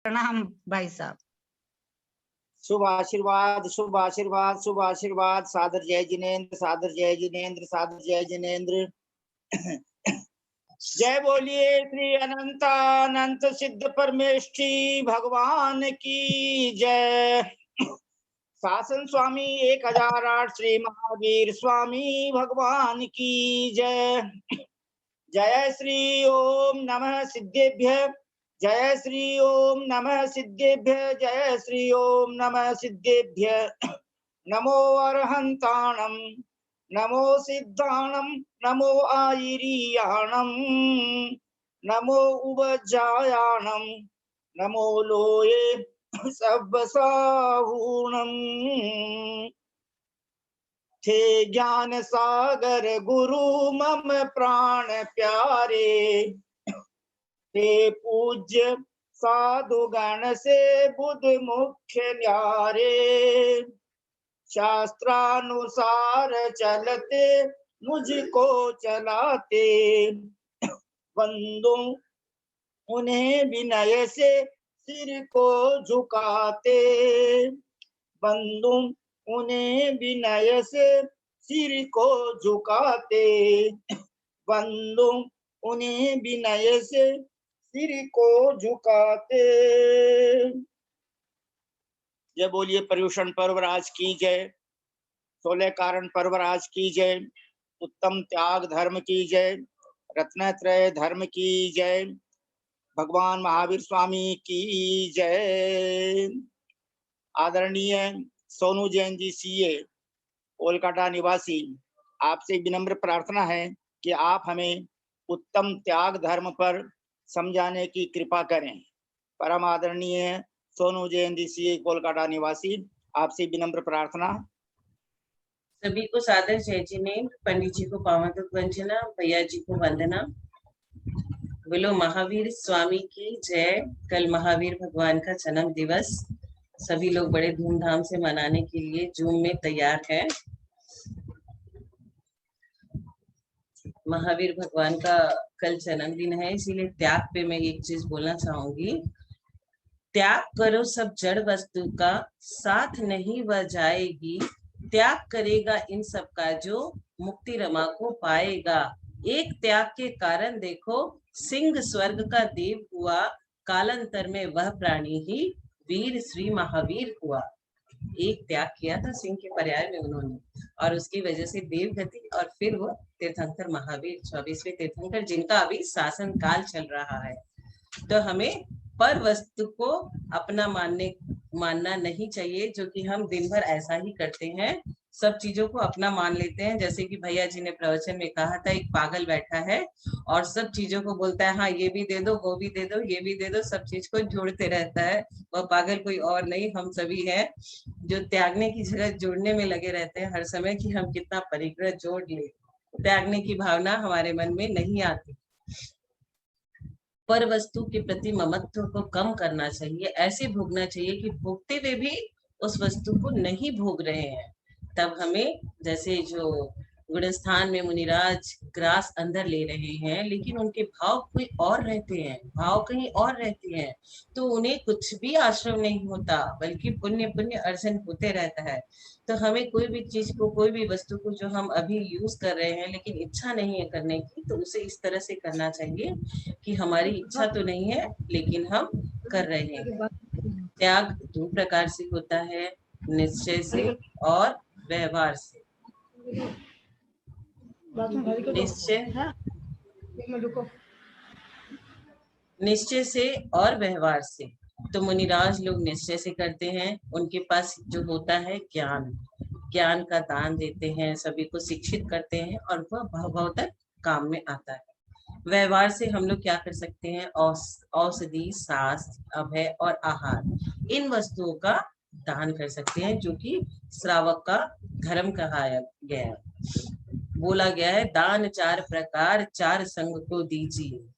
प्रणाम भाई साहब। शुभ आशीर्वाद, शुभ आशीर्वाद, शुभ आशीर्वाद। सादर जय जिनेन्द्र, सादर जय जिनेन्द्र, सादर जय जिनेन्द्र। जय बोलिए श्री अनंतानंत सिद्ध परमेष्ठी भगवान की जय। शासन स्वामी 1008 श्री महावीर स्वामी भगवान की जय। जय श्री ओम नमः सिद्धेभ्य, जय श्री ओम नमः सिद्धेभ्य, जय श्री ओम नमः सिद्धेभ्य। नमो अरहंताणम, नमो सिद्धाणम, नमो आयिरियाणम, नमो उवज्जायाणम, नमो लोये सब्बसाहूणम। थे ज्ञान सागर गुरु मम प्राण प्यारे, हे पूज्य साधु गण से बुध मुख्य न्यारे। शास्त्रानुसार चलते मुझको चलाते, बंदों उन्हें विनय से सिर को झुकाते, बंदों उन्हें विनय से सिर को झुकाते, बंदों उन्हें विनय से सिर को झुकाते। जय बोलिए पर्युषण पर्वराज की जय, 16 कारण पर्वराज की जय, उत्तम त्याग धर्म की जय, रत्नत्रय धर्म की जय, भगवान महावीर स्वामी की जय। आदरणीय सोनू जैन जी सीए कोलकाता निवासी, आपसे विनम्र प्रार्थना है कि आप हमें उत्तम त्याग धर्म पर समझाने की कृपा करें। परम आदरणीय सोनू जैन जी सीए कोलकाता निवासी, आपसे विनम्र प्रार्थना। सभी को सादर जय जिनेन्द्र, पंडित जी को पावन वंदना, भैया जी को वंदना। बोलो महावीर स्वामी की जय। कल महावीर भगवान का जन्म दिवस सभी लोग बड़े धूमधाम से मनाने के लिए जूम में तैयार हैं। महावीर भगवान का कल जन्मदिन है, इसीलिए त्याग पे मैं एक चीज बोलना चाहूंगी। त्याग करो सब जड़ वस्तु का, साथ नहीं वह जाएगी। त्याग करेगा इन सब का जो मुक्ति रमा को पाएगा। एक त्याग के कारण देखो सिंह स्वर्ग का देव हुआ, कालांतर में वह प्राणी ही वीर श्री महावीर हुआ। एक त्याग किया था सिंह के पर्याय में उन्होंने, और उसकी वजह से देव गति, और फिर वो तीर्थंकर महावीर 24वें तीर्थंकर, जिनका अभी शासन काल चल रहा है। तो हमें पर वस्तु को अपना मानना नहीं चाहिए, जो कि हम दिन भर ऐसा ही करते हैं, सब चीजों को अपना मान लेते हैं। जैसे कि भैया जी ने प्रवचन में कहा था, एक पागल बैठा है और सब चीजों को बोलता है, हाँ ये भी दे दो, वो भी दे दो, ये भी दे दो, सब चीज को जोड़ते रहता है। वह पागल कोई और नहीं, हम सभी हैं, जो त्यागने की जगह जोड़ने में लगे रहते हैं हर समय, कि हम कितना परिग्रह जोड़ ले। त्यागने की भावना हमारे मन में नहीं आती। पर वस्तु के प्रति ममत्व को कम करना चाहिए, ऐसे भोगना चाहिए कि भोगते हुए भी उस वस्तु को नहीं भोग रहे हैं। तब हमें, जैसे जो गुणस्थान में मुनिराज ग्रास अंदर ले रहे हैं, लेकिन उनके भाव कोई और रहते हैं, भाव कहीं और रहते हैं, तो उन्हें कुछ भी आश्रम नहीं होता, बल्कि पुण्य पुण्य अर्जन होते रहता है। तो हमें कोई भी चीज को, कोई भी वस्तु को जो हम अभी यूज कर रहे हैं लेकिन इच्छा नहीं है करने की, तो उसे इस तरह से करना चाहिए कि हमारी इच्छा तो नहीं है लेकिन हम कर रहे हैं। त्याग दो प्रकार से होता है, निश्चय से और व्यवहार से। निश्चय से और व्यवहार से। तो मुनिराज लोग निश्चय से करते हैं, उनके पास जो होता है ज्ञान, ज्ञान का दान देते हैं, सभी को शिक्षित करते हैं, और वह भाव तक काम में आता है। व्यवहार से हम लोग क्या कर सकते हैं, औषधि, शास्त्र, अभय और आहार, इन वस्तुओं का दान कर सकते हैं, जो कि श्रावक का धर्म कहा गया है। बोला गया है, दान 4 प्रकार, 4 संग को दीजिए।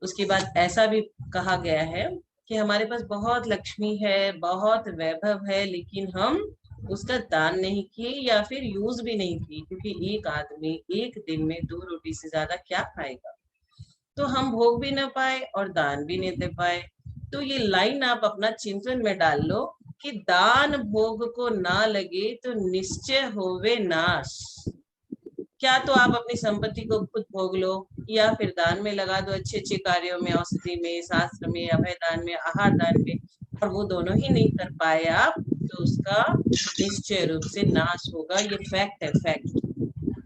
उसके बाद ऐसा भी कहा गया है कि हमारे पास बहुत लक्ष्मी है, बहुत वैभव है, लेकिन हम उसका दान नहीं किए या फिर यूज भी नहीं किए, क्योंकि एक आदमी एक दिन में 2 रोटी से ज्यादा क्या खाएगा। तो हम भोग भी न पाए और दान भी नहीं दे पाए। तो ये लाइन आप अपना चिंतन में डाल लो कि दान भोग को ना लगे तो निश्चय होवे नाश। क्या तो आप अपनी संपत्ति को खुद भोग लो या फिर दान में लगा दो, अच्छे अच्छे कार्यों में, औषधि में, शास्त्र में, अभय दान में, आहार दान में, और वो दोनों ही नहीं कर पाए आप, तो उसका निश्चय रूप से नाश होगा। ये फैक्ट है, फैक्ट।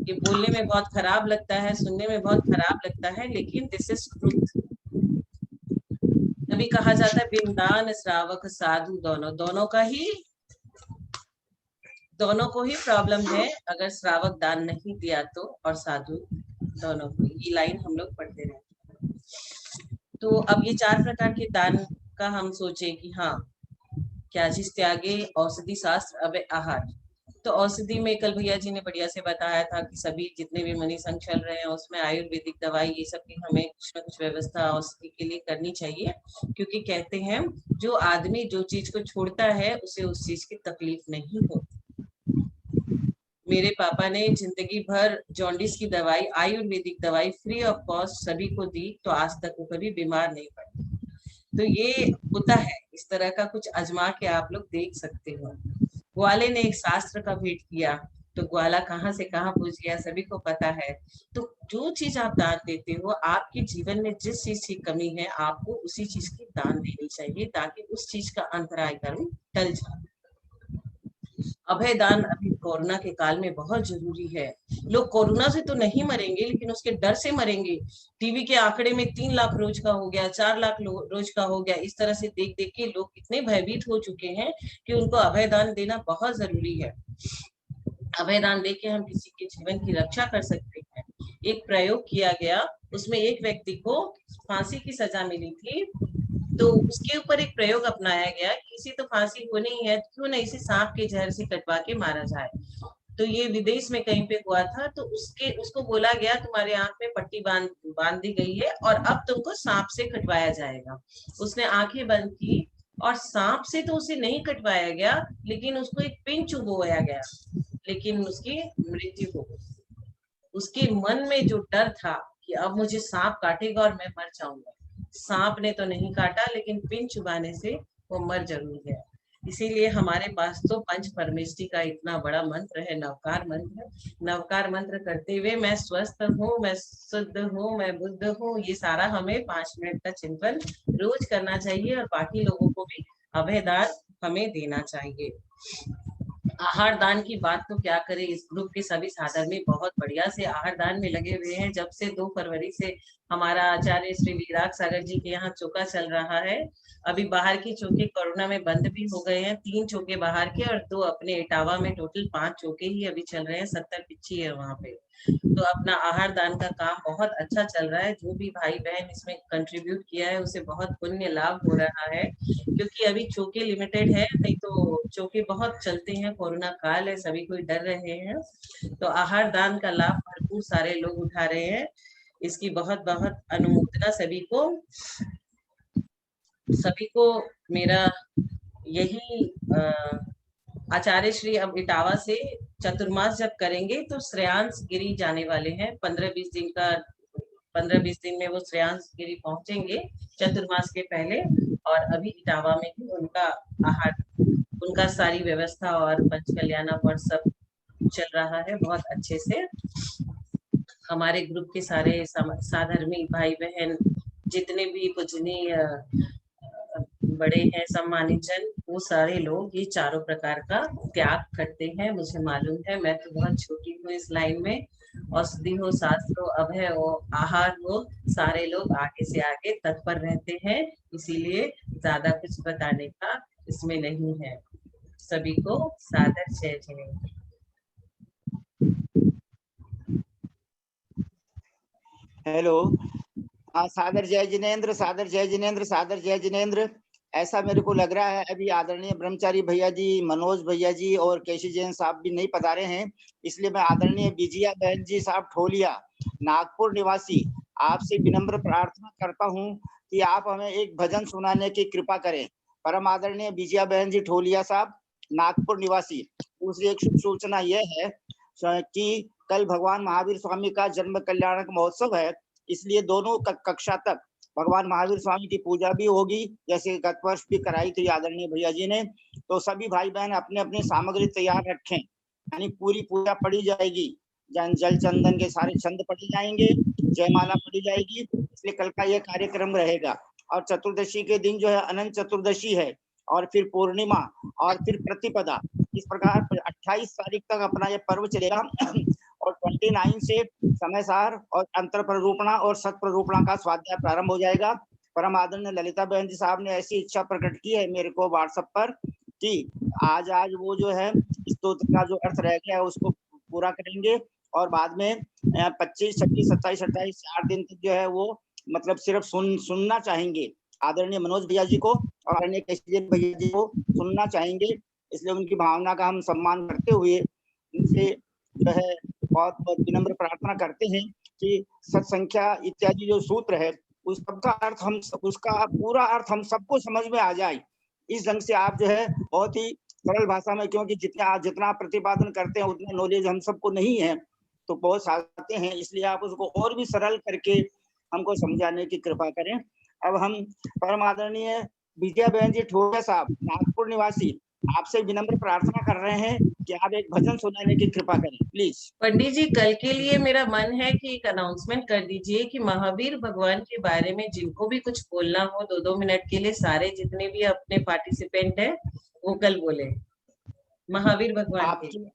ये बोलने में बहुत खराब लगता है, सुनने में बहुत खराब लगता है, लेकिन दिस इज ट्रूथ। तभी कहा जाता है बिंदान श्रावक साधु दोनों को ही प्रॉब्लम है अगर श्रावक दान नहीं दिया तो, और साधु दोनों को। ये लाइन हम लोग पढ़ते रहते हैं। तो अब ये 4 प्रकार के दान का हम सोचे कि हाँ क्या चीज त्यागे, औषधि, शास्त्र, अभय, आहार। तो औषधि में कल भैया जी ने बढ़िया से बताया था कि सभी जितने भी मनी संघ चल रहे हैं उसमें आयुर्वेदिक दवाई ये सब की हमें कुछ न कुछ व्यवस्था औषधि के लिए करनी चाहिए, क्योंकि कहते हैं जो आदमी जो चीज को छोड़ता है उसे उस चीज की तकलीफ नहीं होती। मेरे पापा ने जिंदगी भर जॉन्डिस की दवाई, आयुर्वेदिक दवाई फ्री ऑफ कॉस्ट सभी को दी, तो आज तक वो कभी बीमार नहीं पड़े। तो ये होता है, इस तरह का कुछ आजमा के आप लोग देख सकते हो। ग्वाले ने एक शास्त्र का भेंट किया तो ग्वाला कहाँ से कहाँ पहुंच गया सभी को पता है। तो जो चीज आप दान देते हो, आपके जीवन में जिस चीज की कमी है आपको उसी चीज की दान देनी चाहिए, ताकि उस चीज का अंतराय कर्म टल जाए। अभय दान अभी कोरोना के काल में बहुत जरूरी है। लोग कोरोना से तो नहीं मरेंगे लेकिन उसके डर से मरेंगे। टीवी के आंकड़े में 3 लाख रोज का हो गया, 4 लाख रोज का हो गया, इस तरह से देख देख के लोग इतने भयभीत हो चुके हैं कि उनको अभय दान देना बहुत जरूरी है। अभय दान देके हम किसी के जीवन की रक्षा कर सकते हैं। एक प्रयोग किया गया, उसमें एक व्यक्ति को फांसी की सजा मिली थी, तो उसके ऊपर एक प्रयोग अपनाया गया कि इसी तो फांसी होनी ही है, क्यों नहीं इसे सांप के जहर से कटवा के मारा जाए। तो ये विदेश में कहीं पे हुआ था, तो उसको बोला गया तुम्हारे आंख में पट्टी बांध दी गई है और अब तुमको सांप से कटवाया जाएगा। उसने आंखें बंद की और सांप से तो उसे नहीं कटवाया गया, लेकिन उसको एक पिन चुभोया गया, लेकिन उसकी मृत्यु हो गई। उसके मन में जो डर था कि अब मुझे सांप काटेगा और मैं मर जाऊंगा, सांप ने तो नहीं काटा लेकिन पिन चुभाने से वो मर जरूर गया। इसीलिए हमारे पास तो पंच परमेष्टि का इतना बड़ा मंत्र है, नवकार मंत्र। नवकार मंत्र करते हुए मैं स्वस्थ हूँ, मैं शुद्ध हूँ, मैं बुद्ध हूँ, ये सारा हमें 5 मिनट का चिंतन रोज करना चाहिए, और बाकी लोगों को भी अभयदान हमें देना चाहिए। आहार दान की बात तो क्या करें, इस ग्रुप के सभी साधर्मी बहुत बढ़िया से आहार दान में लगे हुए हैं। जब से 2 फरवरी से हमारा आचार्य श्री विराग सागर जी के यहाँ चौका चल रहा है। अभी बाहर के चौके कोरोना में बंद भी हो गए हैं, 3 चौके बाहर के और 2 अपने इटावा में, टोटल 5 चौके ही अभी चल रहे हैं। 70 पिच्छी है वहां पे। तो अपना आहार दान का काम बहुत अच्छा चल रहा है। जो भी भाई बहन इसमें कंट्रीब्यूट किया है उसे बहुत पुण्य लाभ हो रहा है, क्योंकि अभी चौके लिमिटेड है, नहीं तो चौके बहुत चलते हैं। कोरोना काल है, सभी कोई डर रहे हैं, तो आहार दान का लाभ भरपूर सारे लोग उठा रहे हैं। इसकी बहुत बहुत अनुमोदना सभी को मेरा यही आचार्य श्री अब इटावा से चतुर्मास जब करेंगे तो श्रेयांश गिरी जाने वाले हैं। 15-20 दिन का 15-20 दिन में वो श्रेयांश गिरी पहुंचेंगे चतुर्मास के पहले, और अभी इटावा में ही उनका आहार, उनका सारी व्यवस्था और पंच कल्याणा पर सब चल रहा है बहुत अच्छे से। हमारे ग्रुप के सारे साधर्मी भाई बहन जितने भी पूजनीय बड़े हैं, सम्मानित जन, वो सारे लोग ये चारों प्रकार का त्याग करते हैं। मुझे मालूम है, मैं तो बहुत छोटी हूँ इस लाइन में। औषधि हो, शास्त्र हो, अभय हो, आहार हो, सारे लोग आगे से आगे तत्पर रहते हैं, इसीलिए ज्यादा कुछ बताने का इसमें नहीं है। सभी को सादर जय जय। हेलो, हाँ, सादर जय जिनेन्द्र, सादर जय जिनेन्द्र, सादर जय जिनेन्द्र। ऐसा मेरे को लग रहा है अभी आदरणीय ब्रह्मचारी भैया जी, मनोज भैया जी और केशी जैन साहब भी नहीं पधारे हैं, इसलिए मैं आदरणीय विजया बहन जी साहब ठोलिया, नागपुर निवासी, आपसे विनम्र प्रार्थना करता हूँ कि आप हमें एक भजन सुनाने की कृपा करें। परम आदरणीय विजया बहन जी ठोलिया साहब, नागपुर निवासी। दूसरी एक शुभ सूचना यह है कि कल भगवान महावीर स्वामी का जन्म कल्याणक महोत्सव है, इसलिए दोनों कक्षा तक भगवान महावीर स्वामी की पूजा भी होगी, जैसे गत वर्ष भी कराई थी आदरणीय भैया जी ने। तो सभी भाई बहन अपने अपनी सामग्री तैयार रखें, यानी पूरी पूजा पढ़ी जाएगी, जल चंदन के सारे छंद पढ़े जाएंगे, जयमाला पढ़ी जाएगी। इसलिए कल का ये कार्यक्रम रहेगा। और चतुर्दशी के दिन जो है अनंत चतुर्दशी है, और फिर पूर्णिमा, और फिर प्रतिपदा। इस प्रकार 28 तारीख तक अपना ये पर्व चलेगा। और 29 से समय सार और अंतर प्ररूपणा और सत प्ररूपणा का स्वाध्याय प्रारंभ हो जाएगा। परम आदरणीय ललिता बहन जी साहब ने ऐसी इच्छा प्रकट की है मेरे को व्हाट्सएप पर कि आज वो जो है स्तोत्र का जो अर्थ रह गया है उसको पूरा करेंगे, और बाद में 25, 26, 27, 28 4 दिन तक जो है वो मतलब सिर्फ सुनना चाहेंगे आदरणीय मनोज भैया जी को और आदरणीय केशरी भैया जी को सुनना चाहेंगे। इसलिए उनकी भावना का हम सम्मान करते हुए उनसे जो है बहुत बहुत विनम्र प्रार्थना करते हैं कि सत्संख्या इत्यादि जो सूत्र है उस सबका अर्थ हम उसका पूरा अर्थ हम सबको समझ में आ जाए, इस ढंग से आप जो है बहुत ही सरल भाषा में, क्योंकि जितना प्रतिपादन करते हैं उतना नॉलेज हम सबको नहीं है, तो बहुत साधते हैं, इसलिए आप उसको और भी सरल करके हमको समझाने की कृपा करें। अब हम परम आदरणीय विजया बहन जी ठोड़िया साहब, नागपुर निवासी, आपसे विनम्र प्रार्थना कर रहे हैं कि आप एक भजन सुनाने की कृपा करें प्लीज। पंडित जी, कल के लिए मेरा मन है कि एक अनाउंसमेंट कर दीजिए कि महावीर भगवान के बारे में जिनको भी कुछ बोलना हो 2-2 मिनट के लिए, सारे जितने भी अपने पार्टिसिपेंट हैं वो कल बोले महावीर भगवान के लिए।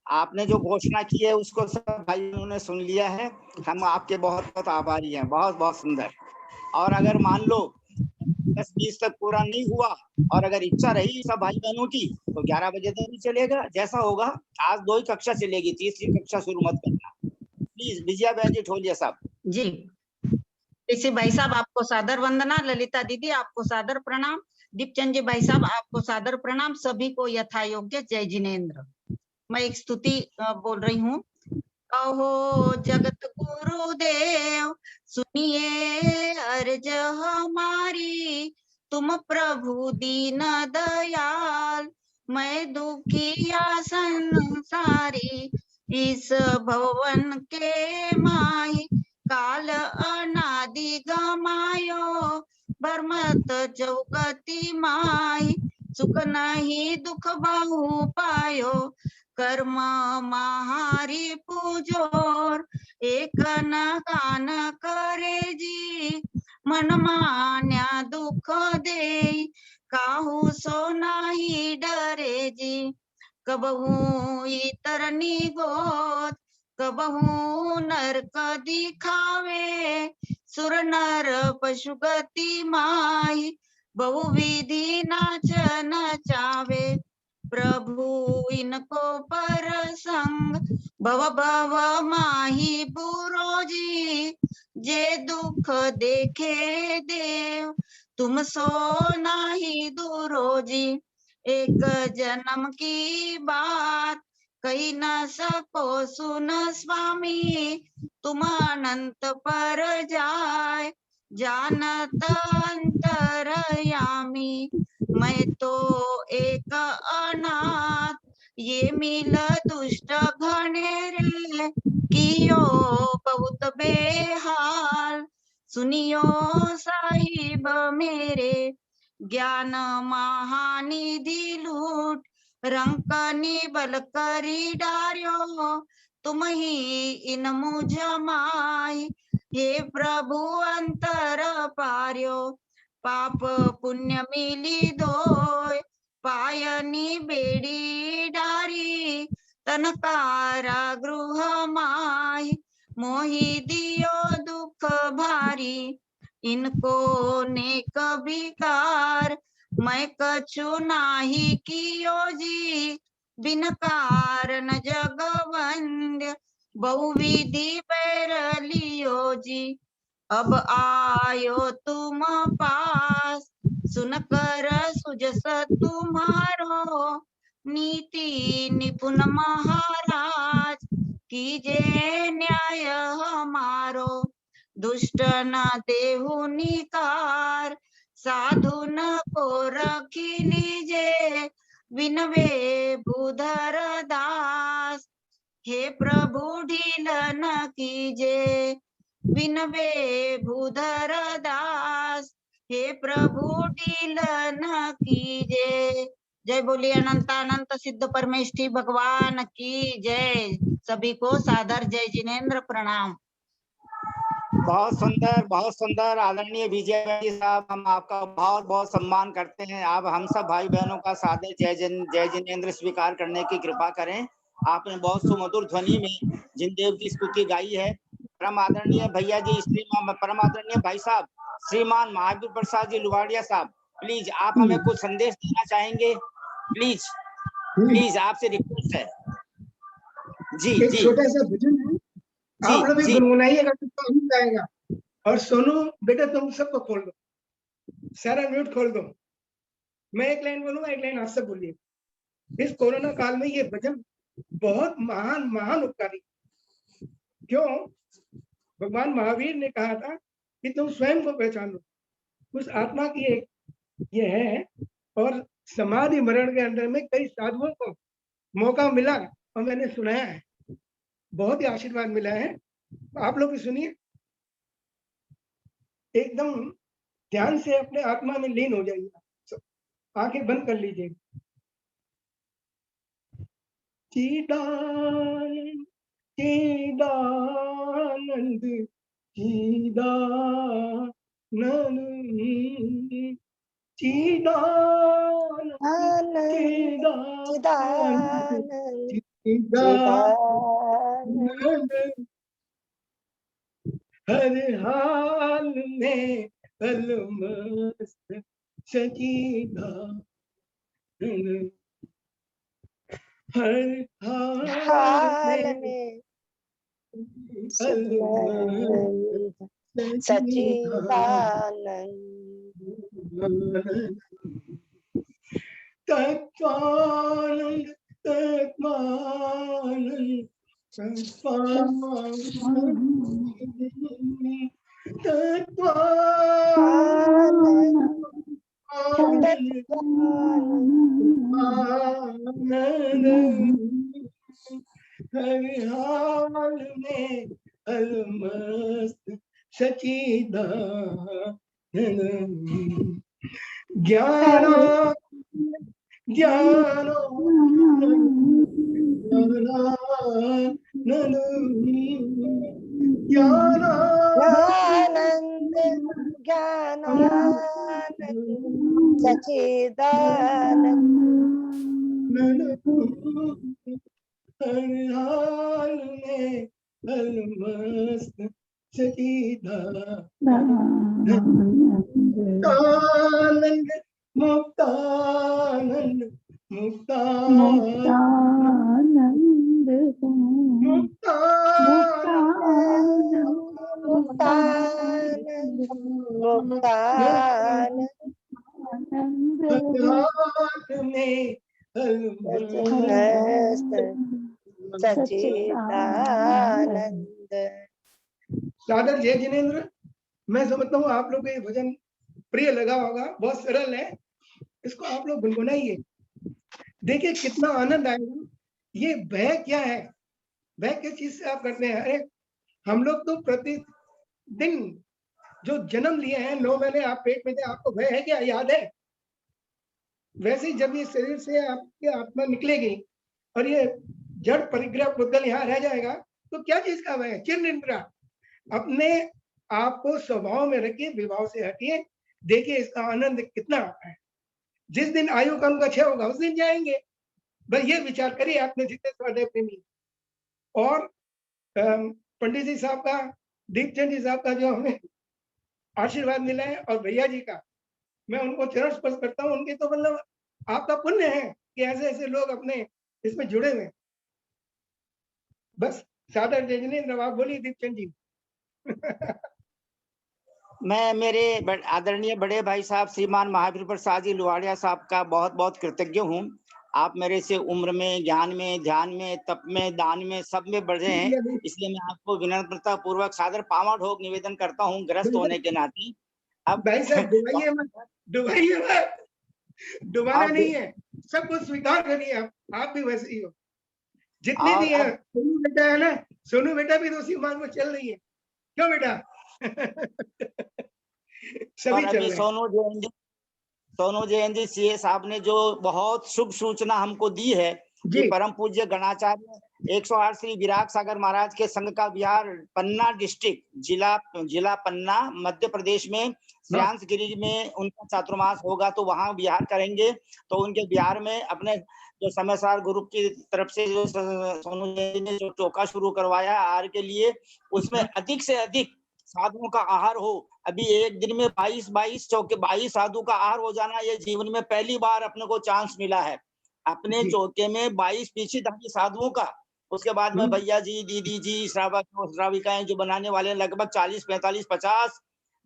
आपने जो घोषणा की है उसको सब भाइयों ने सुन लिया है, हम आपके बहुत बहुत आभारी हैं, बहुत बहुत सुंदर। और अगर मान लो 10-20 तक पूरा नहीं हुआ और अगर इच्छा रही सब भाई बहनों की तो 11 बजे तक भी चलेगा, जैसा होगा। आज 2 ही कक्षा चलेगी, तीसरी कक्षा शुरू मत करना प्लीज। विजया बहन जी ठोलिया साहब जी। इसी भाई साहब आपको सादर वंदना, ललिता दीदी आपको सादर प्रणाम, दीपचंद जी भाई साहब आपको सादर प्रणाम, सभी को यथा योग्य जय जिनेन्द्र। मैं एक स्तुति बोल रही हूँ। अहो जगत गुरुदेव सुनिए अर्ज हमारी, तुम प्रभु दीन दयाल, मैं दुखिया संसारी, इस भवन के माही, काल अनादि गमायो, भरमत चौकती माही, सुख नहीं दुख बहु पायो, कर्म महारी पूजोर, एक न कान करे जी, मन मान्या दुख दे, काहू सो नाही डरे जी, कबहू इतर निगोत, कबहू नरक दिखावे, सुर नर पशु गति माही, बहुविधि नाच नचावे, प्रभु इनको पर संग, भव भव माही बुरो जी, जे दुख देखे देव, तुम सो नाही दूरो जी, एक जन्म की बात कही न सको सुन स्वामी, तुम अनंत पर जाय जानत अंतरयामी, मैं तो एक अनाथ ये मिल दुष्ट घनेरे, कियो बहुत बेहाल, सुनियो साहिब मेरे, ज्ञान महानिधि लूट, रंक निबल करी डार्यो, तुम ही इन मुझ माही, हे प्रभु अंतर पार्यो, पाप पुण्य मिली दोय, पायनी बेड़ी डारी, तन कारागृह माही, मोहि दियो दुख भारी, इनको नेक विकार, मैं कछु नाही कियो जी, बिन कारण जगवंद्य, बहुविधि पैर लियो जी, अब आयो तुम पास, सुनकर सुजस तुम्हारो, नीति निपुण महाराज, कीजे न्याय हमारो, दुष्ट न देहु निकार, साधु न को रखी लीजे, विनवे भूधर दास, हे प्रभु ढील न कीजे, विनवे भूधर दास, हे प्रभु डील न कीजे। जय बोलिए अनंतानंत सिद्ध परमेष्ठी भगवान की जय। सभी को सादर जय जिनेन्द्र प्रणाम। बहुत सुंदर आदरणीय विजय भाई साहब, हम आपका बहुत बहुत सम्मान करते हैं। आप हम सब भाई बहनों का सादर जय जिनेन्द्र स्वीकार करने की कृपा करें। आपने बहुत सुमधुर ध्वनि में जिनदेव की स्तुति गाई है। परम आदरणीय भैया जी, परम आदरणीय भाई साहब श्रीमान महावीर प्रसाद जी लुवाड़िया साहब, प्लीज आप हमें कुछ संदेश देना चाहेंगे? प्लीज प्लीज आपसे रिक्वेस्ट है। जी एक जी छोटा सा भजन है, आप लोग भी जी गुनगुनाइएगा तो हम गाएगा। और सोनू बेटा तुम सबको खोल दो, सारा म्यूट खोल दो। मैं एक लाइन बोलूंगा, एक लाइन आप सब बोलिए। इस कोरोना काल में ये भजन बहुत महान महान उपकारी। क्यों? भगवान महावीर ने कहा था कि तुम स्वयं को पहचानो। उस आत्मा की एक ये है। और समाधि मरण के अंदर में कई साधुओं को मौका मिला और मैंने सुनाया है, बहुत ही आशीर्वाद मिला है। आप लोग भी सुनिए, एकदम ध्यान से अपने आत्मा में लीन हो जाइए। आंखें बंद कर लीजिए। चिदानंद चिदानंद चिदानंद चिदानंद चिदानंद चिदानंद हर हाल में अलमस्त सच्चिदानंद, हर हाल में सच्चिदानंद तत्वानंद तत्वानंद हर हाल में अलमस्त सच्चिदानंद, ज्ञानानंद ज्ञानानंद सच्चिदानंद, हर हाल में अलमस्त सच्चिदानंद, मुक्तानंद मुक्तानंद सच्चिदानंद। सादर जय जिनेन्द्र। मैं समझता हूँ आप लोग को ये भजन प्रिय लगा होगा, बहुत सरल है, इसको आप लोग गुनगुनाइए, देखिए कितना आनंद आएगा। ये भय क्या है? भय किस चीज से आप करते हैं? अरे हम लोग तो प्रतिदिन जो जन्म लिए हैं, 9 महीने आप पेट में थे, आपको भय है क्या? याद है? वैसे ही जब ये शरीर से आपकी आत्मा निकलेगी और ये जड़ परिग्रह पुद्गल यहाँ रह जाएगा, तो क्या चीज का भय? चिर निद्रा। अपने आपको स्वभाव में रखिए, विभाव से हटिए, देखिए इसका आनंद कितना आता है। जिस दिन आयु का उनका क्षय होगा उस दिन जाएंगे। बस ये विचार करिए आपने जितने स्वाध्याय प्रेमी। और पंडित जी साहब का, दीपचंद जी साहब का जो हमें आशीर्वाद मिला है, और भैया जी का, मैं उनको चरण स्पर्श करता हूँ। उनके तो मतलब आपका पुण्य है कि ऐसे ऐसे लोग अपने इसमें जुड़े हुए। बस सादर जय जिनेन्द्र। आप बोलिए दीपचंद जी। मैं मेरे आदरणीय बड़े भाई साहब श्रीमान महावीर प्रसाद जी लुवाड़िया साहब का बहुत बहुत कृतज्ञ हूँ। आप मेरे से उम्र में, ज्ञान में, ध्यान में, तप में, दान में, सब में बढ़े हैं, इसलिए मैं आपको विनम्रता पूर्वक सादर पावन ढोक निवेदन करता हूँ ग्रस्त होने के नाते। अब भाई साहब डुबाइए मत, डुबाइए मत, डुबाना नहीं है, सब कुछ स्वीकार करिए। आप भी वैसे ही हो, जितने भी है। सोनू बेटा है ना, सोनू बेटा भी तो उसी मार्ग में चल रही है। क्यों बेटा? और सभी चल अभी रहे हैं। सोनू जैन जी सीए साहब ने जो बहुत शुभ सूचना हमको दी है कि जी परम पूज्य गणाचार्य 108 श्री विराग सागर महाराज के संघ का विहार पन्ना डिस्ट्रिक्ट जिला पन्ना मध्य प्रदेश में श्रेयांश गिरी में उनका चातुर्मास होगा, तो वहां विहार करेंगे। तो उनके बिहार में अपने जो समयसार ग्रुप की तरफ से जो सोनू जैन ने जो टोका शुरू करवाया आहार के लिए, उसमें अधिक से अधिक साधुओं का आहार हो। अभी एक दिन में 22 चौके 22 साधु का आहार हो जाना, ये जीवन में पहली बार अपने को चांस मिला है। अपने जी। चौके में 22 पीछेधारी साधुओं का, उसके बाद में भैया जी, दीदी जी, श्राविकाएं जो बनाने वाले लगभग 40, 45, 50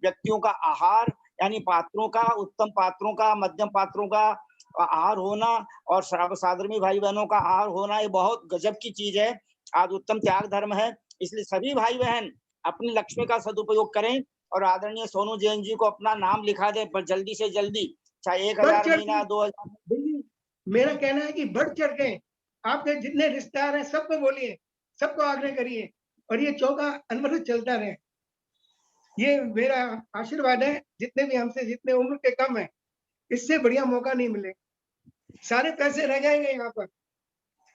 व्यक्तियों का आहार, यानी पात्रों का, उत्तम पात्रों का, मध्यम पात्रों का आहार होना और साधर्मी भाई बहनों का आहार होना, ये बहुत गजब की चीज है। आज उत्तम त्याग धर्म है, इसलिए सभी भाई बहन अपनी लक्ष्मी का सदुपयोग करें और आदरणीय सोनू जैन जी को अपना नाम लिखा दे, पर जल्दी से जल्दी, चाहे 1000 महीना 2000। देखिए, मेरा कहना है कि बढ़ चढ़ के आपके जितने रिश्तेदार हैं सबको बोलिए, सबको आग्रह करिए और ये चौका अनवरत चलता रहे। ये मेरा आशीर्वाद है। जितने भी हमसे जितने उम्र के कम है, इससे बढ़िया मौका नहीं मिले। सारे पैसे रह जाएंगे यहाँ पर,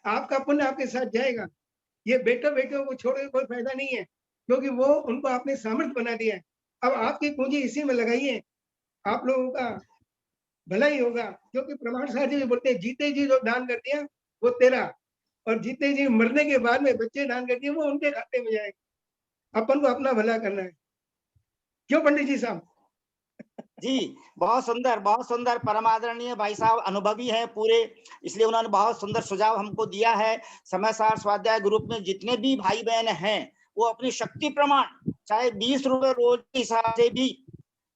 आपका पुण्य आपके साथ जाएगा। ये बेटों को छोड़ के कोई फायदा नहीं है, क्योंकि वो उनको आपने सामर्थ्य बना दिया है। अब आपकी पूंजी इसी में लगाइए, आप लोगों का भला ही होगा। क्योंकि प्रमाण साहब जी बोलते हैं, जीते जी जो दान कर दिया वो तेरा, और जीते जी मरने के बाद में बच्चे दान कर दिए वो उनके खाते में जाएगा। अपन को अपना भला करना है। क्यों पंडित जी साहब? जी, बहुत सुंदर परम आदरणीय भाई साहब अनुभवी है पूरे, इसलिए उन्होंने बहुत सुंदर सुझाव हमको दिया है। समयसार स्वाध्याय ग्रुप में जितने भी भाई बहन हैं, वो अपनी शक्ति प्रमाण चाहे 20 रुपए रोज के हिसाब से भी,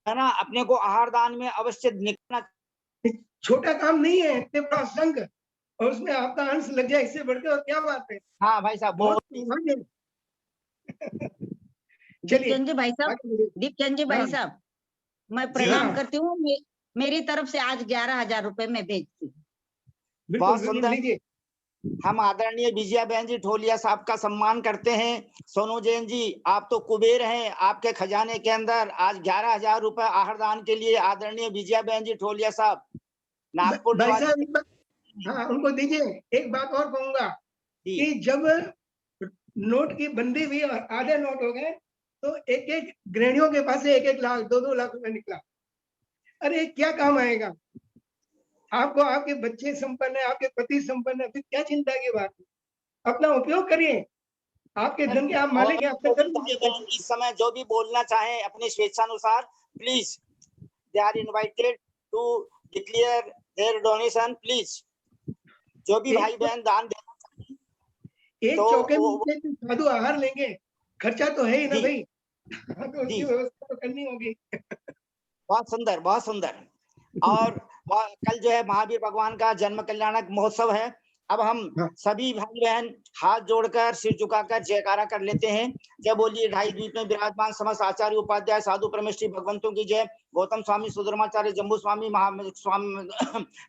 है ना, अपने को आहार दान में अवश्य निकलना। छोटा काम नहीं है, इतने बड़ा संघ, और उसमें आपका अंश लग जाए, इससे बढ़कर और क्या बात है। हाँ भाई साहब, बहुत बहुत चलिए दीपचंद जी भाई साहब, दीपचंद जी भाई हाँ। साहब, मैं जी प्रणाम हाँ। करती हूँ। मेरी तरफ से आज 11,000 रुपए में भेजती हूँ। बिल्कुल बहुत बिल्कुल सुंदर। लीजिए। हम आदरणीय विजया बहन जी ठोलिया साहब का सम्मान करते हैं। सोनू जैन जी, आप तो कुबेर हैं, आपके खजाने के अंदर आज 11,000 रुपए आहार दान के लिए आदरणीय विजया बहन जी ठोलिया साहब नागपुर भाई निवासी। साहब एक बात, हाँ उनको दीजिए। एक बात और कहूंगा जी, कि जब नोट की बंदी हुई और आधे नोट हो गए, तो एक एक गृहणियों के पास से 1-1 लाख 2-2 लाख रुपए निकला। अरे क्या काम आएगा आपको? आपके बच्चे संपन्न है, आपके पति संपन्न है, फिर क्या चिंता की बात है? अपना उपयोग करिए। आपके धन के आप और मालिक हैं, अपने जो कर भी भाई दीजिए। बहन इस समय जो भी बोलना चाहे अपनी स्वेच्छानुसार, please they are invited to declare their donation. Please जो भी भाई बहन दान देना चाहिए, एक तो चौके में इतने साधु आहार लेंगे, खर्चा तो है ही ना जी भाई। तो जी, उसकी व्यवस्था तो करनी होगी। बहुत सुंदर, बहुत सुंदर। और कल जो है महावीर भगवान का जन्म कल्याणक महोत्सव है। अब हम हाँ। सभी भाई बहन हाथ जोड़कर सिर झुकाकर जयकारा कर लेते हैं। जय बोलिए ढाई द्वीप में विराजमान समस्त आचार्य उपाध्याय साधु परमेष्ठी भगवंतों की जय। गौतम स्वामी, सुधर्माचार्य, जम्बू स्वामी, स्वामी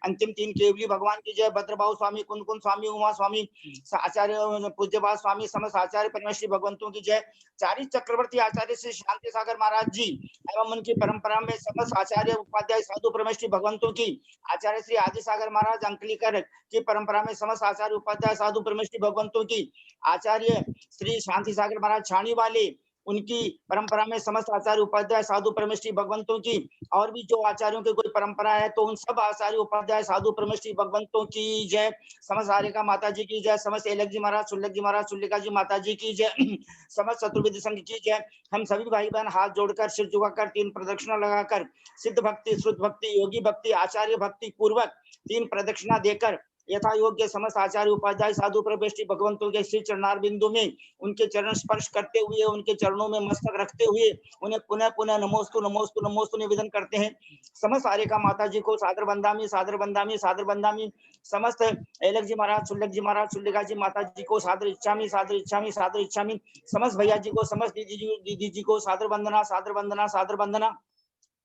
अंतिम 3 केवली भगवान की जय। भद्रबाहु स्वामी, कुंद स्वामी, उमा स्वामी, आचार्य पूज्यपाद स्वामी, समस्त आचार्य परमेष्ठी भगवंतों की जय। चारी चक्रवर्ती आचार्य श्री शांति सागर महाराज जी एवं उनकी परंपरा में समस्त आचार्य उपाध्याय साधु परमेष्ठी भगवंतों की, आचार्य श्री आदि सागर महाराज अंकलीकर की परंपरा में समस्त आचार्य उपाध्याय साधु परमेष्ठी भगवंतों की, आचार्य श्री शांति सागर महाराज छाणी वाले उनकी परंपरा में समस्त आचार्य उपाध्याय साधु परमेष्ठी भगवंतों की, और भी जो आचार्यों की कोई परंपरा है तो उन सब आचार्य उपाध्याय साधु परमेष्ठी भगवंतों की जय। समस्त आर्यका माता जी की जय। समस्त एलक जी महाराज, सुल्लक जी महाराज, चुल्लिका जी माता जी की जय। समस्त चतुर्वेदी संघ की जय। हम सभी भाई बहन हाथ जोड़कर सिर झुकाकर 3 प्रदक्षिणा लगाकर सिद्ध भक्ति, श्रुत भक्ति, योगी भक्ति, आचार्य भक्ति पूर्वक 3 प्रदक्षिणा देकर यथा योग्य समस्त आचार्य उपाध्याय साधु परमेष्ठी भगवंतों के श्री चरणार बिंदु में उनके चरण स्पर्श करते हुए, उनके चरणों में मस्तक रखते हुए उन्हें पुनः पुनः नमोस्तु नमोस्तु नमोस्तु निवेदन करते हैं। समस्त आर्यका माता जी को सादर बंदामी, सादर बंदामी, सादर बंदामी। समस्त एलक जी महाराज, सुल्लक जी महाराज, चुल्लिका जी माता जी को सादर इच्छामी, सादर इच्छामी, सादर इच्छामी। समस्त भैया जी को, समस्त दीदी जी को सादर वंदना, सादर वंदना, सादर वंदना।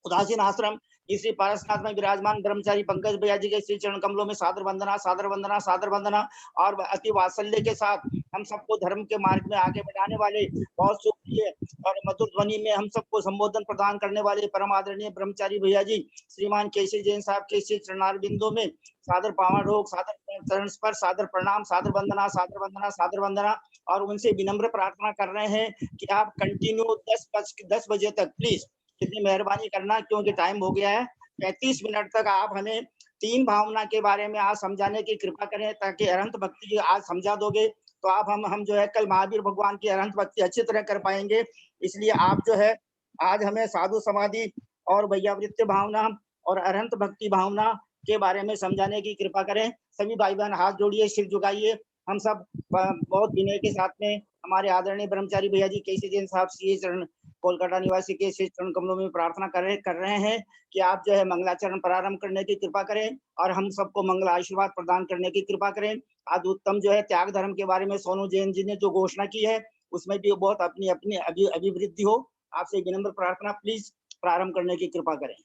उदासीन आश्रम श्री पारसनाथ में विराजमान ब्रह्मचारी पंकज भैया जी के श्री चरण कमलों में सादर वंदना, सादर वंदना, सादर वंदना। और अति वात्सल्य के साथ हम सबको धर्म के मार्ग में आगे बढ़ाने वाले बहुत सुप्रिय और मधुर ध्वनि में हम सबको संबोधन प्रदान करने वाले परम आदरणीय ब्रह्मचारी भैया जी श्रीमान केशरी जैन साहब के श्री चरणार बिंदु में सादर पावन रोग, सादर चरण स्पर्श, सादर प्रणाम, सादर वंदना, सादर वंदना, सादर वंदना। और उनसे विनम्र प्रार्थना कर रहे हैं कि आप कंटिन्यू 10 बजे तक प्लीज इतनी मेहरबानी करना, क्योंकि टाइम हो गया है। 35 मिनट तक आप हमें 3 भावना के बारे में आज समझाने की कृपा करें, ताकि अरहंत भक्ति की आज समझा दोगे तो आप हम जो है कल महावीर भगवान की अरहंत भक्ति अच्छी तरह कर पाएंगे। इसलिए आप जो है आज हमें साधु समाधि और वैयावृत्ति भावना और अरहंत भक्ति भावना के बारे में समझाने की कृपा करें। सभी भाई बहन हाथ जोड़िए, सिर झुकाइए। हम सब बहुत विनय के साथ में हमारे आदरणीय ब्रह्मचारी भैया जी केसी जैन साहब श्री चरण कोलकाता निवासी के श्री चरण कमलों में प्रार्थना कर रहे हैं कि आप जो है मंगलाचरण प्रारंभ करने की कृपा करें और हम सबको मंगल आशीर्वाद प्रदान करने की कृपा करें। आज उत्तम जो है त्याग धर्म के बारे में सोनू जैन जी ने जो घोषणा की है उसमें भी बहुत अपनी अपनी अभिवृद्धि हो। आपसे विनम्र प्रार्थना, प्लीज प्रारंभ करने की कृपा करें।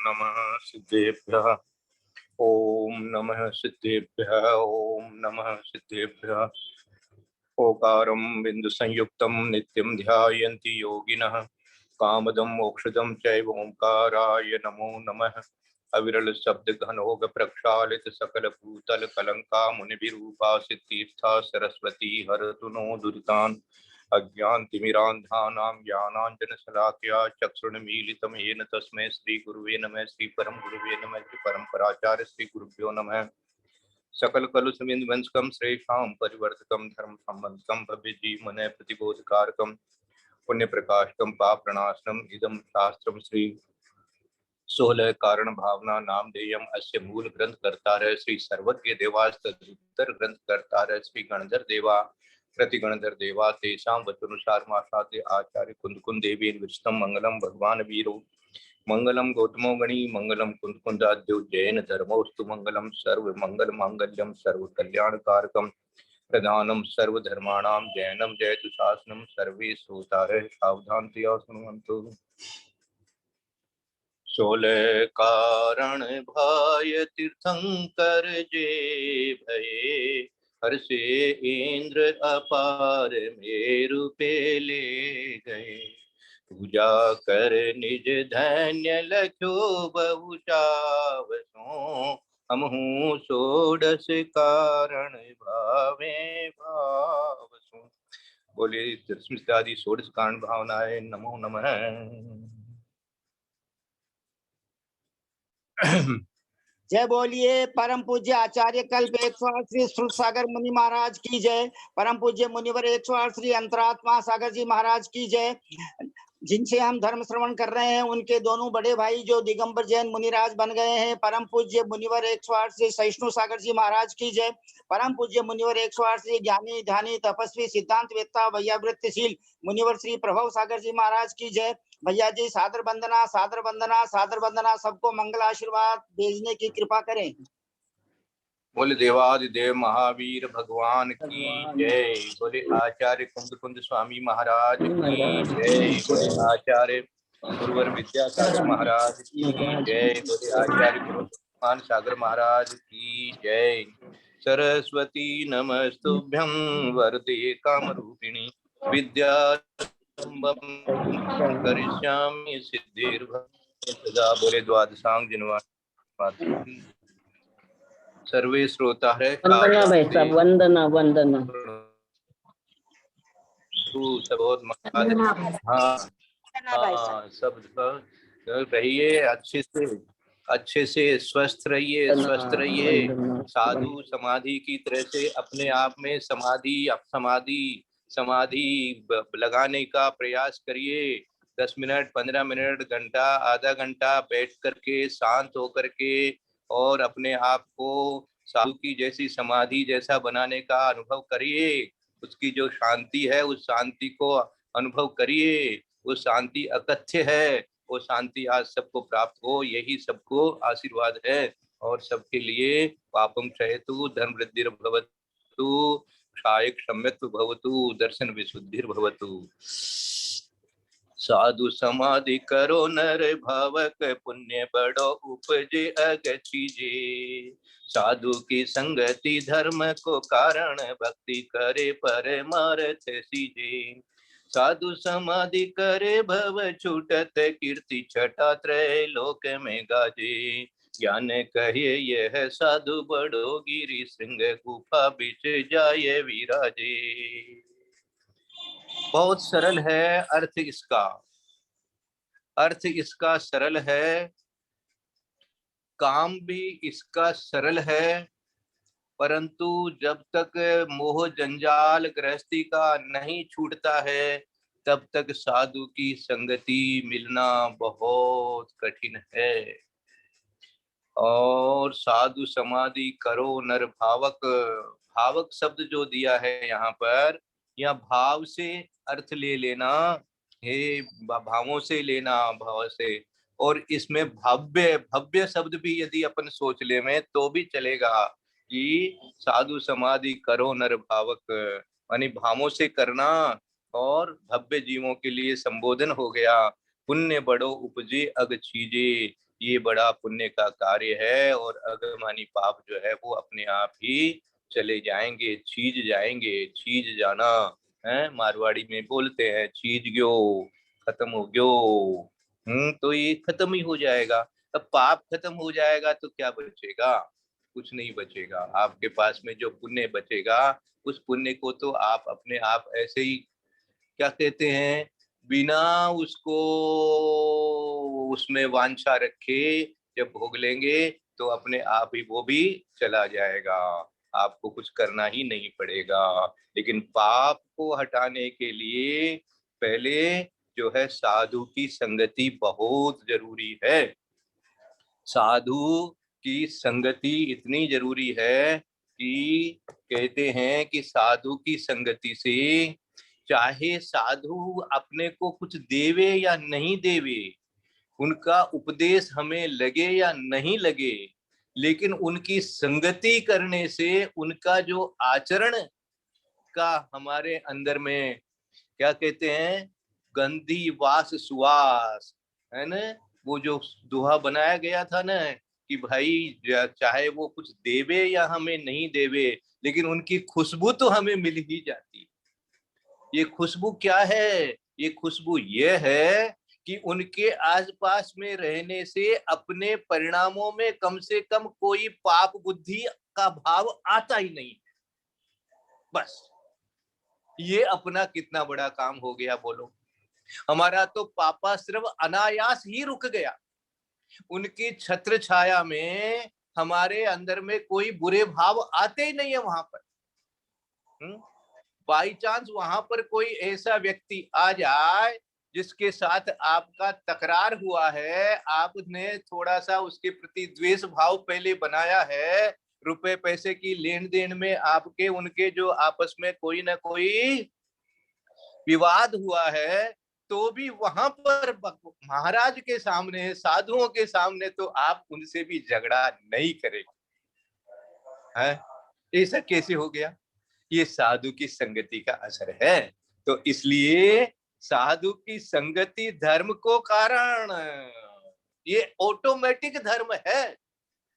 नमः सिद्धेभ्यः। ओम नमः सिद्धेभ्यः। ओम नमः सिद्धेभ्यः। ओकारं बिंदु संयुक्तं नित्यं ध्यायन्ति योगिनः कामदं मोक्षदं चैव ओंकाराय नमो नमः। अविरल शब्द घनोग प्रक्षालित सकल भूतल कलंका मुनिभिरूपासित तीर्था सरस्वती हरतु नो दुरितान् अज्ञानतिमिरान्धानां ज्ञानाञ्जनशलाकया चक्षुर्मीलितं येन तस्मै श्रीगुरुवे नमः। श्री परम गुरुवे नमः। श्री परम्पराचार्य श्री गुरुभ्यो नमः। सकल कलुषविंध्वंसकं श्रेषां परिवर्तकं धर्म संबंधकं भव्य जीवने प्रतिबोधकारकं पुण्य प्रकाशकं पाप प्रणाशनम् इदं शास्त्रं श्री 16 कारण भावना नाम देयम अस्य मूल ग्रंथ कर्तारः श्री सर्वज्ञ देवास्तदुत्तर ग्रंथ कर्तारः श्री गणधर देवा प्रति गणधर देवा तेषां वचनुसार मासाते आचार्य कुंद देवी विष्णु मंगलम भगवान वीरो मंगलम गौतमो गणी मंगलम कुंदाद्यो जैन धर्मोस्तु मंगलम सर्व मंगल मांगल्यम सर्व कल्याणकारकम प्रधानम सर्वधर्माणां जैनम जयतु शासनम सर्वे श्रोतारः सावधानतया शृण्वन्तु। 16 कारण भाय तीर्थंकर जे भये हर्षे इंद्र अपार मेरु पे ले गए पूजा कर निज धन्य लख्यो बहुचावसों हमहु षोडश कारण भावे भावसों। बोले त्रिस्मितादि षोडश कारण भावनाएं नमो नमः। जय बोलिए परम पूज्य आचार्य कल्प 108 श्री श्रुत सागर मुनि महाराज की जय। परम पूज्य मुनिवर 108 श्री अंतरात्मा सागर जी महाराज की जय। जिनसे हम धर्म श्रवण कर रहे हैं उनके दोनों बड़े भाई जो दिगंबर जैन मुनिराज बन गए हैं, परम पूज्य मुनिवर 108 श्री सहिष्णु सागर जी महाराज की जय। परम पूज्य मुनिवर 108 श्री ज्ञानी ध्यानी तपस्वी सिद्धांत वेत्ता वैयावृत्तिशील मुनिवर श्री प्रभव सागर जी महाराज की जय। भैया जी सादर वंदना, सादर वंदना, सादर वंदना। सबको मंगल आशीर्वाद भेजने की कृपा करें। बोले देवादिदेव महावीर भगवान की जय। बोले आचार्य कुंद स्वामी महाराज की जय। बोले आचार्य गुरुवर विद्यासागर महाराज की जय। बोले आचार्य गुरुमान सागर महाराज की जय। सरस्वती नमस्तुभ्यं वरदे कामरूपिणी विद्या करिष्यामि सिद्धिर्भवति सदा। बोले द्वादशांग जिनवान सर्वे श्रोता है वंदना भाई साहब, वंदना वंदना। हाँ सब रहिए अच्छे से स्वस्थ रहिए, स्वस्थ रहिए। साधु समाधि की तरह से अपने आप में समाधि लगाने का प्रयास करिए। 10 मिनट 15 मिनट घंटा आधा घंटा बैठ करके शांत होकर के और अपने आप को साधु की जैसी समाधि जैसा बनाने का अनुभव करिए। उसकी जो शांति है उस शांति को अनुभव करिए। वो शांति अकथ्य है। वो शांति आज सबको प्राप्त हो, यही सबको आशीर्वाद है। और सबके लिए पापम क्षयतु, धर्म वृद्धिर्भवतु, क्षाय क्षम्यत्व भवतु, दर्शन विशुद्धिर्भवतु। साधु समाधि करो नर भावक, पुण्य बड़ो उपजे अगछीजे। साधु की संगति धर्म को कारण, भक्ति करे परमार्थ सीजे। साधु समाधि करे भव छूटत, कीर्ति छटा त्रय लोक में गाजे। ज्ञान कहे यह साधु बड़ो, गिरि श्रृंग गुफा बिच जाए विराजे। बहुत सरल है अर्थ इसका। अर्थ इसका सरल है, काम भी इसका सरल है, परंतु जब तक मोह जंजाल गृहस्थी का नहीं छूटता है तब तक साधु की संगति मिलना बहुत कठिन है। और साधु समाधि करो नर भावक, भावक शब्द जो दिया है यहाँ पर, या भाव से अर्थ ले लेना, हे भावों से लेना, भाव से। और इसमें भव्य, भव्य शब्द भी यदि अपन सोच ले में तो भी चलेगा कि साधु समाधि करो नर भावक, यानी भावों से करना, और भव्य जीवों के लिए संबोधन हो गया। पुण्य बड़ो उपजे अग छीजे, ये बड़ा पुण्य का कार्य है, और अगमानी पाप जो है वो अपने आप ही चले जाएंगे, छीज जाएंगे। छीज जाना है, मारवाड़ी में बोलते हैं छीज गयो, खत्म हो गयो। तो ये खत्म ही हो जाएगा। अब पाप खत्म हो जाएगा तो क्या बचेगा? कुछ नहीं बचेगा। आपके पास में जो पुण्य बचेगा, उस पुण्य को तो आप अपने आप ऐसे ही, क्या कहते हैं, बिना उसको उसमें वांछा रखे जब भोग लेंगे तो अपने आप ही वो भी चला जाएगा, आपको कुछ करना ही नहीं पड़ेगा। लेकिन पाप को हटाने के लिए पहले जो है साधु की संगति बहुत जरूरी है। साधु की संगति इतनी जरूरी है कि कहते हैं कि साधु की संगति से चाहे साधु अपने को कुछ देवे या नहीं देवे, उनका उपदेश हमें लगे या नहीं लगे, लेकिन उनकी संगति करने से उनका जो आचरण का हमारे अंदर में, क्या कहते हैं, गंदी वास सुवास है ना, वो जो दोहा बनाया गया था ना कि भाई चाहे वो कुछ देवे या हमें नहीं देवे, लेकिन उनकी खुशबू तो हमें मिल ही जाती। ये खुशबू क्या है? ये खुशबू ये है कि उनके आसपास में रहने से अपने परिणामों में कम से कम कोई पाप बुद्धि का भाव आता ही नहीं। बस ये अपना कितना बड़ा काम हो गया बोलो। हमारा तो पापाश्रम अनायास ही रुक गया। उनकी छत्र छाया में हमारे अंदर में कोई बुरे भाव आते ही नहीं है वहां पर। बाई चांस वहां पर कोई ऐसा व्यक्ति आ जाए जिसके साथ आपका तकरार हुआ है, आपने थोड़ा सा उसके प्रति द्वेष भाव पहले बनाया है, रुपए पैसे की लेन देन में आपके उनके जो आपस में कोई ना कोई विवाद हुआ है, तो भी वहां पर महाराज के सामने, साधुओं के सामने तो आप उनसे भी झगड़ा नहीं करेंगे। ऐसा कैसे हो गया? ये साधु की संगति का असर है। तो इसलिए साधु की संगति धर्म को कारण, ये ऑटोमेटिक धर्म है।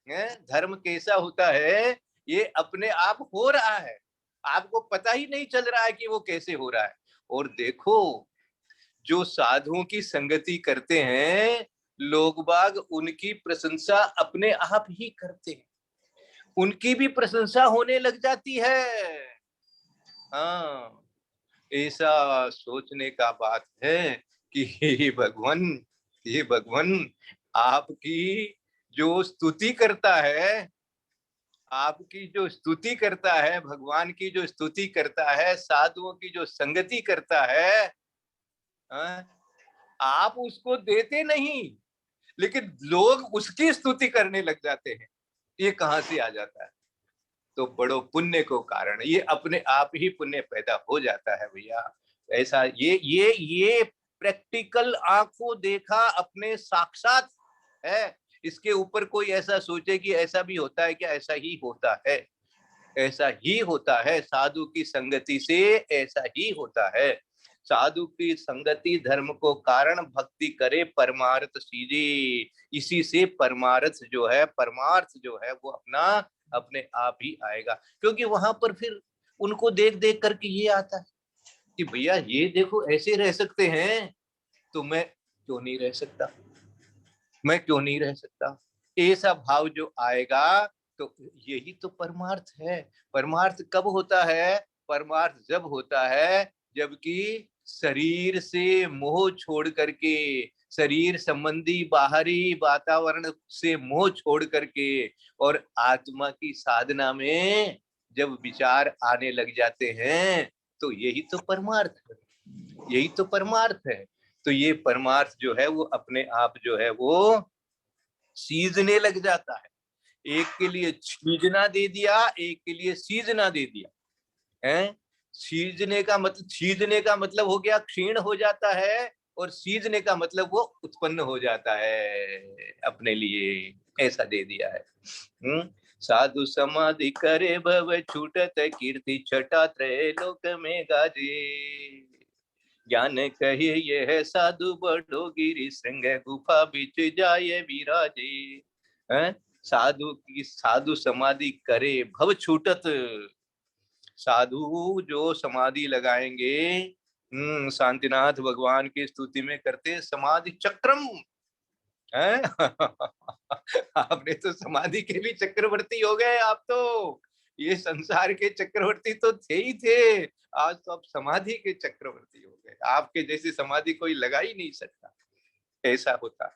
धर्म कैसा होता है? ये अपने आप हो रहा है, आपको पता ही नहीं चल रहा है कि वो कैसे हो रहा है। और देखो, जो साधुओं की संगति करते हैं लोग बाग, उनकी प्रशंसा अपने आप ही करते हैं, उनकी भी प्रशंसा होने लग जाती है। हाँ, ऐसा सोचने का बात है कि हे भगवान, आपकी जो स्तुति करता है, आपकी जो स्तुति करता है, भगवान की जो स्तुति करता है, साधुओं की जो संगति करता है, आप उसको देते नहीं, लेकिन लोग उसकी स्तुति करने लग जाते हैं। ये कहां से आ जाता है? तो बड़ो पुण्य को कारण, ये अपने आप ही पुण्य पैदा हो जाता है भैया। ऐसा ये प्रैक्टिकल आंखों देखा अपने साक्षात है। इसके ऊपर कोई ऐसा सोचे कि ऐसा भी होता है क्या? ऐसा ही होता है, ऐसा ही होता है। साधु की संगति से ऐसा ही होता है। साधु की संगति धर्म को कारण, भक्ति करे परमार्थ सीजे। इसी से परमार्थ जो है, परमार्थ जो है वो अपना अपने आप ही आएगा। क्योंकि वहां पर फिर उनको देख देख करके ये आता है कि भैया ये देखो ऐसे रह सकते हैं, तो मैं क्यों नहीं रह सकता, मैं क्यों नहीं रह सकता। ऐसा भाव जो आएगा तो यही तो परमार्थ है। परमार्थ कब होता है? परमार्थ जब होता है जबकि शरीर से मोह छोड़ करके, शरीर संबंधी बाहरी वातावरण से मोह छोड़ करके और आत्मा की साधना में जब विचार आने लग जाते हैं, तो यही तो परमार्थ है, यही तो परमार्थ है। तो ये परमार्थ जो है वो अपने आप जो है वो सीजने लग जाता है। एक के लिए छीजना दे दिया, एक के लिए सीजना दे दिया है। सीजने का मतलब हो गया क्षीण हो जाता है, और सीजने का मतलब वो उत्पन्न हो जाता है अपने लिए, ऐसा दे दिया है। साधु समाधि करे भव छूटत कीर्ति छटा त्रैलोक में गाजे। ज्ञान कहे ये है साधु बड़ो गिरि श्रृंग गुफा बीच जाए विराजे। साधु समाधि करे भव छूटत। साधु जो समाधि लगाएंगे, शांतिनाथ भगवान की स्तुति में करते समाधि चक्रम है। आपने तो समाधि के भी चक्रवर्ती हो गए आप तो। ये संसार के चक्रवर्ती तो थे ही थे, आज तो आप समाधि के चक्रवर्ती हो गए। आपके जैसी समाधि कोई लगा ही नहीं सकता, ऐसा होता।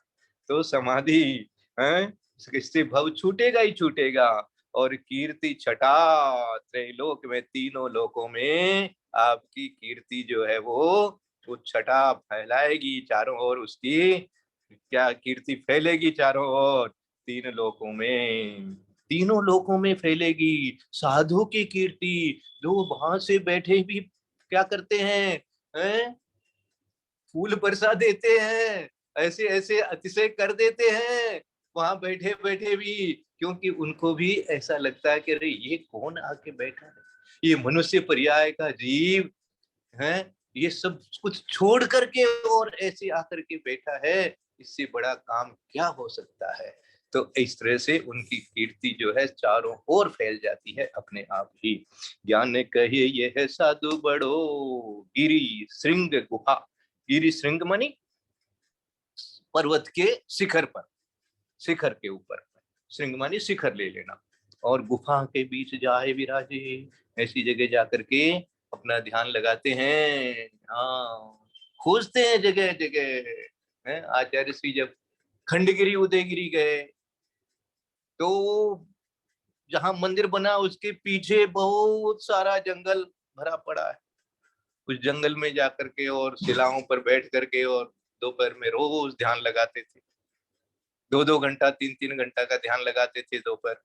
तो समाधि है, इससे भव छूटेगा ही छूटेगा। और कीर्ति छटा त्रैलोक में, तीनों लोकों में आपकी कीर्ति जो है वो छटा फैलाएगी चारों ओर। उसकी क्या कीर्ति फैलेगी चारों ओर, तीन लोकों में, तीनों लोकों में फैलेगी। साधु की कीर्ति, जो वहां से बैठे भी क्या करते हैं? फूल बरसा देते हैं, ऐसे ऐसे अतिशय कर देते हैं वहां बैठे बैठे भी, क्योंकि उनको भी ऐसा लगता है कि अरे ये कौन आके बैठा है, ये मनुष्य पर्याय का जीव है, ये सब कुछ छोड़ करके और ऐसे आकर के बैठा है, इससे बड़ा काम क्या हो सकता है। तो इस तरह से उनकी कीर्ति जो है चारों ओर फैल जाती है अपने आप ही। ज्ञान कहे ये है साधु बड़ो गिरि श्रृंग गुफा। गिरि श्रृंग मानी पर्वत के शिखर पर, शिखर के ऊपर, श्रृंग मानी शिखर ले लेना, और गुफा के बीच जाए विराजे। ऐसी जगह जाकर के अपना ध्यान लगाते हैं। हाँ, खोजते हैं जगह जगह। आचार्य श्री जब खंडगिरी उदयगिरी गए तो जहां मंदिर बना उसके पीछे बहुत सारा जंगल भरा पड़ा है। उस जंगल में जाकर के और शिलाओं पर बैठ करके और दोपहर में रोज ध्यान लगाते थे, 2-2 घंटा 3-3 घंटा का ध्यान लगाते थे दोपहर।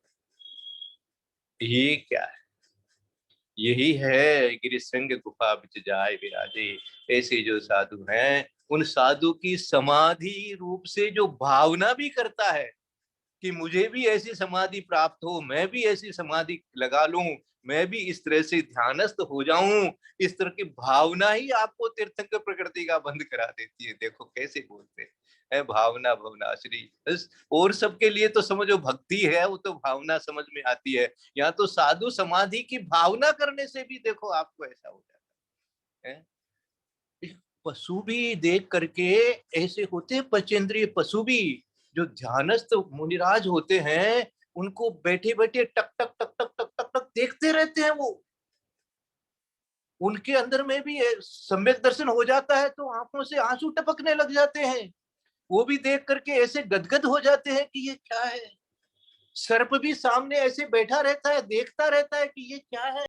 ये क्या है? यही है गिरि श्रृंग गुफा बिच जाए विराजे। ऐसे जो साधु हैं, उन साधु की समाधि रूप से जो भावना भी करता है कि मुझे भी ऐसी समाधि प्राप्त हो, मैं भी ऐसी समाधि लगा लूं, मैं भी इस तरह से ध्यानस्थ हो जाऊं, इस तरह की भावना ही आपको तीर्थंकर प्रकृति का बंद करा देती है। देखो कैसे बोलते हैं, भावना भवनाश्री। और सबके लिए तो समझो भक्ति है, वो तो भावना समझ में आती है। यहाँ तो साधु समाधि की भावना करने से भी देखो आपको ऐसा हो जाता है। पशु भी देख करके ऐसे होते हैं, पंचेंद्रिय पशु भी जो ध्यानस्थ मुनिराज होते हैं, उनको बैठे बैठे टक टक टक टक टक टक टक देखते रहते हैं। वो उनके अंदर में भी सम्यक दर्शन हो जाता है तो आंखों से आंसू टपकने लग जाते हैं। वो भी देख करके ऐसे गदगद हो जाते हैं कि ये क्या है। सर्प भी सामने ऐसे बैठा रहता है, देखता रहता है कि ये क्या है।